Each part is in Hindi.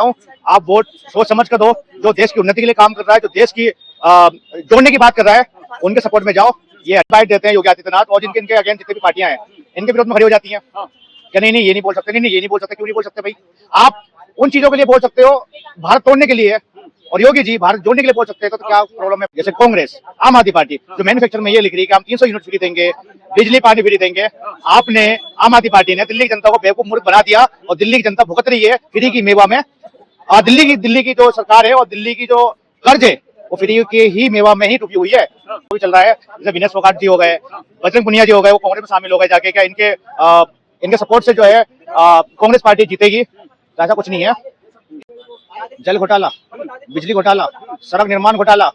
हूं, आप वोट सोच समझ कर दो। जो देश की उन्नति के लिए काम कर रहा है, जो देश की जोड़ने की बात कर रहा है, उनके सपोर्ट में जाओ। ये एडवाइस देते हैं योगी आदित्यनाथ, और जिनके इनके अगेंस्ट जितनी भी पार्टियां हैं, इनके विरोध में खड़ी हो जाती हैं कि नहीं नहीं ये नहीं बोल सकते, नहीं नहीं ये नहीं बोल सकते। क्यों नहीं बोल सकते भाई? आप उन चीजों के लिए बोल सकते हो भारत तोड़ने के लिए, और योगी जी भारत जोड़ने के लिए बोल सकते हैं, तो क्या प्रॉब्लम है? जैसे कांग्रेस, आम आदमी पार्टी जो मैन्युफैक्चर में ये लिख रही है कि हम 300 यूनिट फ्री देंगे, बिजली पानी फ्री देंगे। आपने, आम आदमी पार्टी ने दिल्ली की जनता को बेवकूफ मूर्ख बना दिया, और दिल्ली की जनता भुगत रही है फ्री की मेवा में। दिल्ली की जो सरकार है और दिल्ली की जो कर्ज है, वो फ्री के ही मेवा में ही डूबी हुई है। तो चल रहा है, जैसे विनेश फोगाट जी हो गए, बजरंग पुनिया जी हो गए, वो कांग्रेस में शामिल हो गए जाके। क्या इनके सपोर्ट से जो है कांग्रेस पार्टी जीतेगी? तो ऐसा कुछ नहीं है। जल घोटाला, बिजली घोटाला, सड़क निर्माण घोटाला,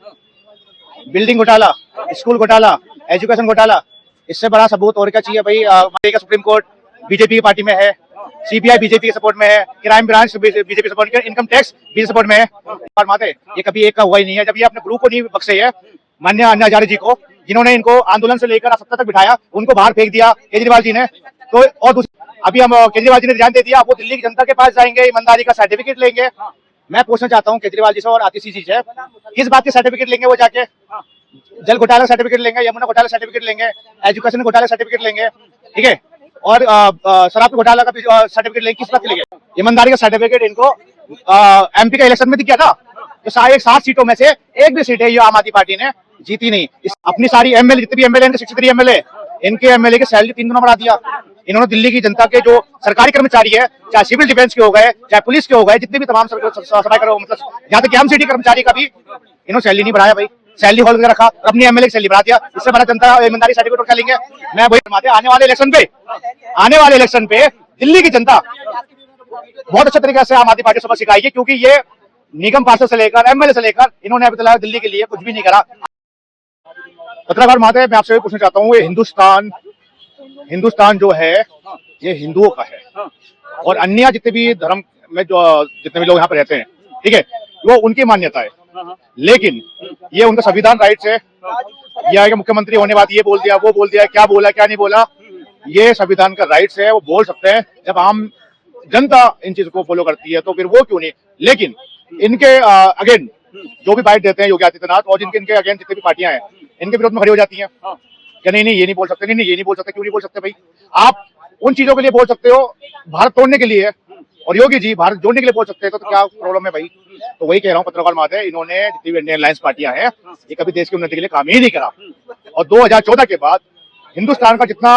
बिल्डिंग घोटाला, स्कूल घोटाला, एजुकेशन घोटाला, इससे बड़ा सबूत और क्या चाहिए भाई? हमारे का सुप्रीम कोर्ट बीजेपी की पार्टी में है, सीबीआई बीजेपी के सपोर्ट में है, क्राइम ब्रांच बीजेपी सपोर्ट में, इनकम टैक्स बीजेपी सपोर्ट में है। और माते ये कभी एक का हुआ ही नहीं है। जब ये अपने ग्रुप को नहीं बख्शे है, माननीय अन्ना हजारे जी को, जिन्होंने इनको आंदोलन से लेकर सत्ता तक बिठाया, उनको बाहर फेंक दिया केजरीवाल जी ने। तो और अभी हम केजरीवाल जी ने ध्यान दे दिया, वो दिल्ली की जनता के पास जाएंगे, ईमानदारी का सर्टिफिकेट लेंगे। मैं पूछना चाहता हूँ केजरीवाल जी से और आतिशी जी से, किस बात के सर्टिफिकेट लेंगे वो जाके? जल घोटाला सर्टिफिकेट लेंगे, यमुना घोटाला सर्टिफिकेट लेंगे, एजुकेशन घोटाला सर्टिफिकेट लेंगे, ठीक है, और शराब घोटाला का भी सर्टिफिकेट लेंगे। किस बात के लेंगे? ईमानदारी का सर्टिफिकेट इनको एमपी का इलेक्शन में दिख गया था। तो 60 सीटों में से एक भी सीट है ये आम आदमी पार्टी ने जीती नहीं। अपनी सारी एमएलए, जितने भी एमएलए, 63 एमएलए, इनके एमएलए की सैलरी 3 गुना बढ़ा दिया। इन्होंने दिल्ली की जनता के जो सरकारी कर्मचारी है, चाहे सिविल डिफेंस के हो गए, चाहे पुलिस के हो गए, जितने भी तमाम सफाई करो, मतलब यहाँ तक एम सिटी कर्मचारी का भी इन्होंने सैलरी नहीं बढ़ाया भाई, सैलरी होल्ड करके रखा, अपनी एमएलए की सैलरी बढ़ा दिया। इससे बड़ा जनता ईमानदारी सर्टिफिकेट उठा लेंगे। मैं वही मानते, आने वाले इलेक्शन पे दिल्ली की जनता बहुत अच्छे तरीके से आम आदमी पार्टी सबक सिखाएगी, क्योंकि ये निगम पार्षद से लेकर एमएलए से लेकर इन्होंने अभी तक दिल्ली के लिए कुछ भी नहीं करा। पत्रकार महोदय, मैं आपसे पूछना चाहता हूँ, ये हिंदुस्तान जो है ये हिंदुओं का है, और अन्य जितने भी धर्म में जो जितने भी लोग यहाँ पे रहते हैं, ठीक है, वो उनकी मान्यता है। लेकिन ये उनका संविधान राइट्स है। यह है कि मुख्यमंत्री होने बाद ये बोल दिया, वो बोल दिया, क्या बोला क्या नहीं बोला, ये संविधान का राइट्स है, वो बोल सकते हैं। जब आम जनता इन चीजों को फॉलो करती है तो फिर वो क्यों नहीं? लेकिन इनके अगेन जो भी बाइट देते हैं योगी आदित्यनाथ, और जिनके इनके अगेंस्ट जितनी भी पार्टियां हैं, इनके विरोध में खड़ी हो जाती हैं कि नहीं नहीं ये नहीं बोल सकते, नहीं नहीं ये नहीं बोल सकते। क्यों नहीं बोल सकते भाई? आप उन चीजों के लिए बोल सकते हो भारत तोड़ने के लिए, और योगी जी भारत जोड़ने के लिए बोल सकते हैं, तो क्या प्रॉब्लम है भाई? तो वही कह रहा हूँ पत्रकार महोदय, इन्होंने जितनी भी इंडियन अलायंस पार्टियां हैं, ये कभी देश की उन्नति के लिए काम ही नहीं करा। और 2014 के बाद हिंदुस्तान का जितना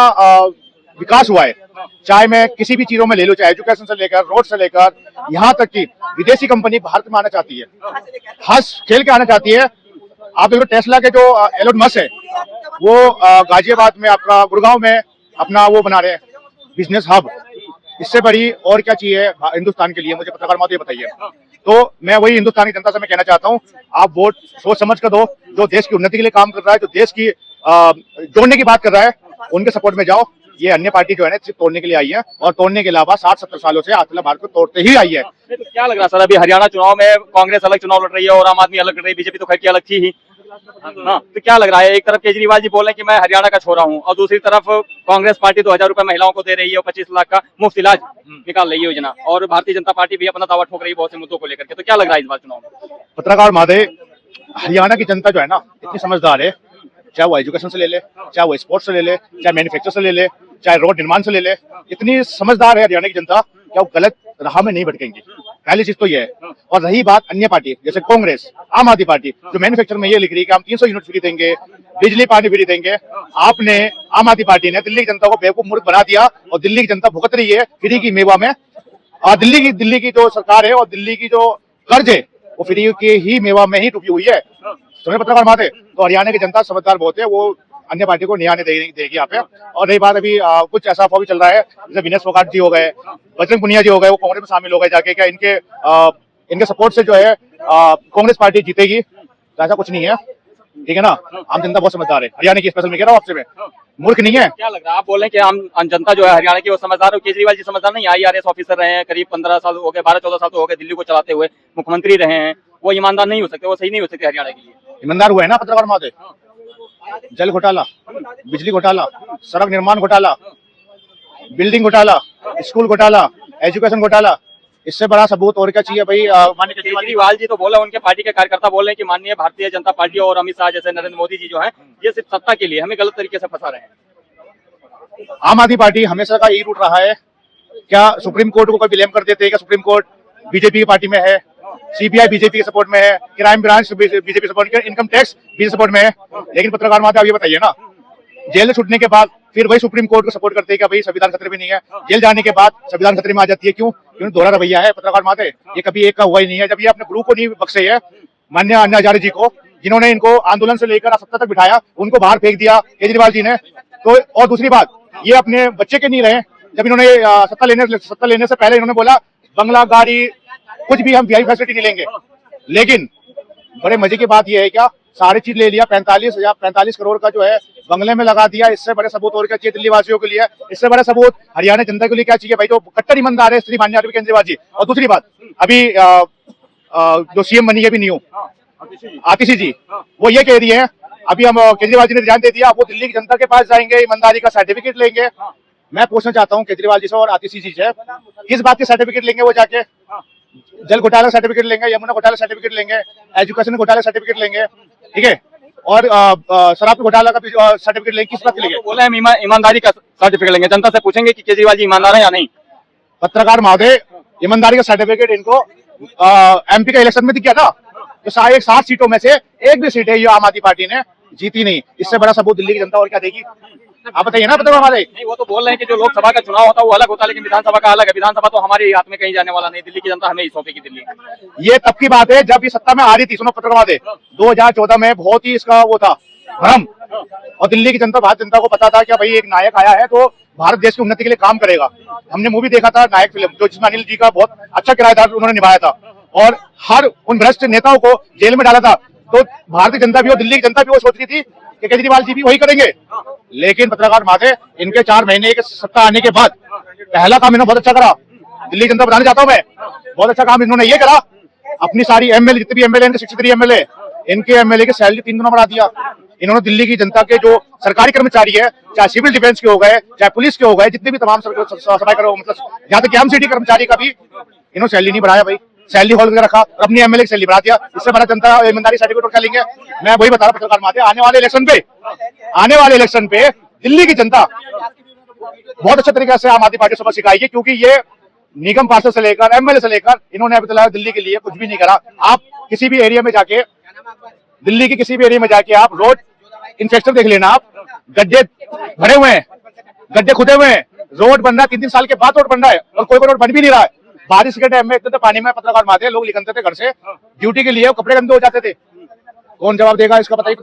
विकास हुआ है, चाहे मैं किसी भी चीजों में ले लूं, चाहे एजुकेशन से लेकर, रोड से लेकर, यहाँ तक कि विदेशी कंपनी भारत में आना चाहती है, हंस खेल के आना चाहती है। आप देखो टेस्ला के जो एलोन मस्क है, वो गाजियाबाद में, आपका गुड़गांव में अपना वो बना रहे हैं बिजनेस हब। इससे बड़ी और क्या चाहिए हिंदुस्तान के लिए? मुझे पत्रकार महोदय बताइए। तो मैं वही हिंदुस्तान की जनता से मैं कहना चाहता हूँ, आप वोट सोच समझ कर दो। जो देश की उन्नति के लिए काम कर रहा है, जो देश की जोड़ने की बात कर रहा है, उनके सपोर्ट में जाओ। ये अन्य पार्टी जो है ना, सिर्फ तोड़ने के लिए आई है, और तोड़ने के अलावा 60-70 सालों से आज भारत को तोड़ते ही आई है। तो क्या लग रहा है सर, अभी हरियाणा चुनाव में कांग्रेस अलग चुनाव लड़ रही है और आम आदमी अलग लड़ रही है, बीजेपी तो खैर की अलग थी ही। हाँ, तो क्या लग रहा है, एक तरफ केजरीवाल जी बोल रहे हैं कि मैं हरियाणा का छोरा हूँ, और दूसरी तरफ कांग्रेस पार्टी 2000 रुपए महिलाओं को दे रही है और 25 लाख का मुफ्त इलाज निकाल रही है योजना, और भारतीय जनता पार्टी भी अपना दावा ठोक रही है बहुत से मुद्दों को लेकर के। तो क्या लग रहा है इस बार चुनाव में? पत्रकार महोदय, हरियाणा की जनता जो है ना, इतनी समझदार है, चाहे वो एजुकेशन से ले ले, चाहे वो स्पोर्ट्स से ले ले, चाहे मैन्युफैक्चर से ले ले, चाहे रोड निर्माण से ले ले, इतनी समझदार है हरियाणा की जनता, क्या वो गलत राह में नहीं भटकेंगी। पहली चीज तो ये है। और रही बात अन्य पार्टी, जैसे कांग्रेस, आम आदमी पार्टी जो मैन्युफैक्चर में ये लिख रही है कि हम 300 यूनिट फ्री देंगे, बिजली पानी फ्री देंगे। आपने, आम आदमी पार्टी ने दिल्ली की जनता को बेवकूफ मूर्ख बना दिया, और दिल्ली की जनता भुगत रही है फ्री की मेवा में। दिल्ली की जो सरकार है और दिल्ली की जो कर्ज है, वो फ्री के ही मेवा में ही डूबी हुई है। समझे पत्रकार महोदय? तो हरियाणा की जनता समझदार बहुत है, वो अन्य पार्टी को नहीं आने देगी यहाँ पे। और रही बात, अभी कुछ ऐसा अफवाह भी चल रहा है, जैसे विनेश फोगाट जी हो गए, बजरंग पुनिया जी हो गए, वो कांग्रेस में शामिल हो गए जाके। क्या इनके सपोर्ट से जो है कांग्रेस पार्टी जीतेगी? तो ऐसा कुछ नहीं है, ठीक है ना। आम जनता बहुत समझदार है, हरियाणा की स्पेशल में कह रहा हूँ आपसे, मैं मूर्ख नहीं है। क्या लग रहा है, आप बोल रहे हैं कि आम जनता जो है हरियाणा की वो समझदार है, केजरीवाल जी समझदार नहीं? IAS ऑफिसर रहे हैं, करीब 15 साल हो गए, 12-14 साल तो हो गए दिल्ली को चलाते हुए, मुख्यमंत्री रहे हैं, वो ईमानदार नहीं हो सकते, वो सही नहीं हो सकते हरियाणा के लिए? ईमानदार हुआ है ना पत्रकार महोदय। जल घोटाला, बिजली घोटाला, सड़क निर्माण घोटाला, बिल्डिंग घोटाला, स्कूल घोटाला, एजुकेशन घोटाला, इससे बड़ा सबूत और क्या चाहिए भाई। माननीय केजरीवाल जी केजरीवाल जी तो बोले, उनके पार्टी के कार्यकर्ता बोल रहे हैं कि माननीय भारतीय जनता पार्टी और अमित शाह जैसे नरेंद्र मोदी जी जो हैं, ये सिर्फ सत्ता के लिए हमें गलत तरीके से फंसा रहे हैं। आम आदमी पार्टी हमेशा का यही रूट रहा है। क्या सुप्रीम कोर्ट को कोई ब्लेम कर देते हैं? क्या सुप्रीम कोर्ट बीजेपी की पार्टी में है, सीबीआई बीजेपी के सपोर्ट में है, क्राइम ब्रांच बीजेपी सपोर्ट में, इनकम टैक्स बीजेपी सपोर्ट में है। लेकिन पत्रकार माता, अब ये बताइए ना, जेल से छूटने के बाद फिर वही सुप्रीम कोर्ट को सपोर्ट करते हैं कि भाई संविधान खतरे में नहीं है। जेल जाने के बाद संविधान खतरे में आ जाती है। क्यों? क्योंकि दोहरा रवैया है पत्रकार माते। ये कभी एक का हुआ ही नहीं है। जब ये अपने गुरु को नहीं बख्शे है, माननीय अन्ना हजारे जी को, जिन्होंने इनको आंदोलन से लेकर सत्ता तक बिठाया, उनको बाहर फेंक दिया केजरीवाल जी ने। तो और दूसरी बात, ये अपने बच्चे के नहीं रहे। जब इन्होंने सत्ता लेने से पहले इन्होंने बोला बंगला, गाड़ी, कुछ भी हम वीआईपी फैसिलिटी नहीं लेंगे। लेकिन बड़े मजे की बात यह है, क्या सारी चीज ले लिया। 45 करोड़ का जो है बंगले में लगा दिया। इससे बड़े सबूत और क्या चाहिए दिल्ली वासियों के लिए? इससे बड़ा सबूत हरियाणा जनता के लिए क्या चाहिए भाई? तो कट्टर ईमानदार है श्री माननीय अरविंद केजरीवाल जी। और दूसरी बात, अभी जो सीएम बनी है, अभी न्यू आतिशी जी, वो ये कह रही है, अभी हम केजरीवाल जी ने रिजाइन दे दिया, वो दिल्ली की जनता के पास जाएंगे, ईमानदारी का सर्टिफिकेट लेंगे। मैं पूछना चाहता हूँ केजरीवाल जी से और आतिशी जी से, किस बात के सर्टिफिकेट लेंगे वो जाके? जल घोटाला सर्टिफिकेट लेंगे, यमुना घोटाला सर्टिफिकेट लेंगे, एजुकेशन घोटाला सर्टिफिकेट लेंगे, ठीक है, और शराब घोटाला का सर्टिफिकेट लेंगे। किस बात के लेंगे? बोले हम ईमानदारी का सर्टिफिकेट लेंगे। जनता से पूछेंगे कि केजरीवाल जी ईमानदार है या नहीं। पत्रकार महोदय, ईमानदारी का सर्टिफिकेट इनको एमपी का इलेक्शन में दिख गया था। तो 60 सीटों में से एक भी सीट है ये आम आदमी पार्टी ने जीती नहीं। इससे बड़ा सबूत दिल्ली की जनता और क्या देगी? आप बताइए ना। पत्रकार हमारे नहीं, वो तो बोल रहे हैं कि जो लोकसभा का चुनाव होता है वो अलग होता है, लेकिन विधानसभा का अलग है। विधानसभा तो हमारे हाथ में कहीं जाने वाला नहीं, दिल्ली की जनता हमें ही सौंपेगी दिल्ली। ये तब की बात है जब ये सत्ता में आ रही थी। सुनो पत्रकार महोदय, 2014 में बहुत ही इसका वो था भ्रम, और दिल्ली की जनता, भारत जनता को पता था कि भाई एक नायक आया है तो भारत देश की उन्नति के लिए काम करेगा। हमने मूवी देखा था नायक फिल्म, जो जिसमें अनिल जी का बहुत अच्छा किरदार उन्होंने निभाया था, और हर उन भ्रष्ट नेताओं को जेल में डाला था। तो भारतीय जनता भी और दिल्ली की जनता भी वो सोच रही थी कि केजरीवाल जी भी वही करेंगे। लेकिन पत्रकार माते, इनके 4 महीने के सत्ता आने के बाद पहला काम इन्होंने बहुत अच्छा करा। दिल्ली की जनता बताना चाहता हूं मैं, बहुत अच्छा काम इन्होंने ये करा, अपनी सारी एमएलए, जितने भी एमएलए, 63 एमएलए, इनके एमएलए की सैलरी 3 गुना बढ़ा दिया। इन्होंने दिल्ली की जनता के जो सरकारी कर्मचारी है, चाहे सिविल डिफेंस के हो गए, चाहे पुलिस के हो गए, जितने भी तमाम सफाई करो, मतलब यहाँ तक एमसीडी कर्मचारी का भी इन्होंने सैलरी नहीं बढ़ाया भाई, सैलरी होल्ड करके रखा और अपनी एमएलए की सैलरी बढ़ा दिया। इससे बड़ा जनता ईमानदारी सर्टिफिकेट क्या लेंगे? मैं वही बता रहा पत्रकार माते, आने वाले इलेक्शन पे दिल्ली की जनता बहुत अच्छे तरीके से आम आदमी पार्टी सबक सिखाएगी, क्योंकि ये निगम पार्षद से लेकर एमएलए से लेकर इन्होंने अभी तक दिल्ली के लिए कुछ भी नहीं करा। आप किसी भी एरिया में जाके, दिल्ली के किसी भी एरिया में जाके आप रोड इंफ्रास्ट्रक्चर देख लेना, आप गड्ढे भरे हुए हैं, गड्ढे खुदे हुए हैं, रोड बन रहा है, 3 साल के बाद रोड बन रहा है, और कोई रोड बन भी नहीं रहा है। बारिश के टाइम में इतने पानी में पत्रकार मारते लोग निकलते थे घर से ड्यूटी के लिए, कपड़े गंदे हो जाते थे। कौन जवाब देगा इसका? बताइए।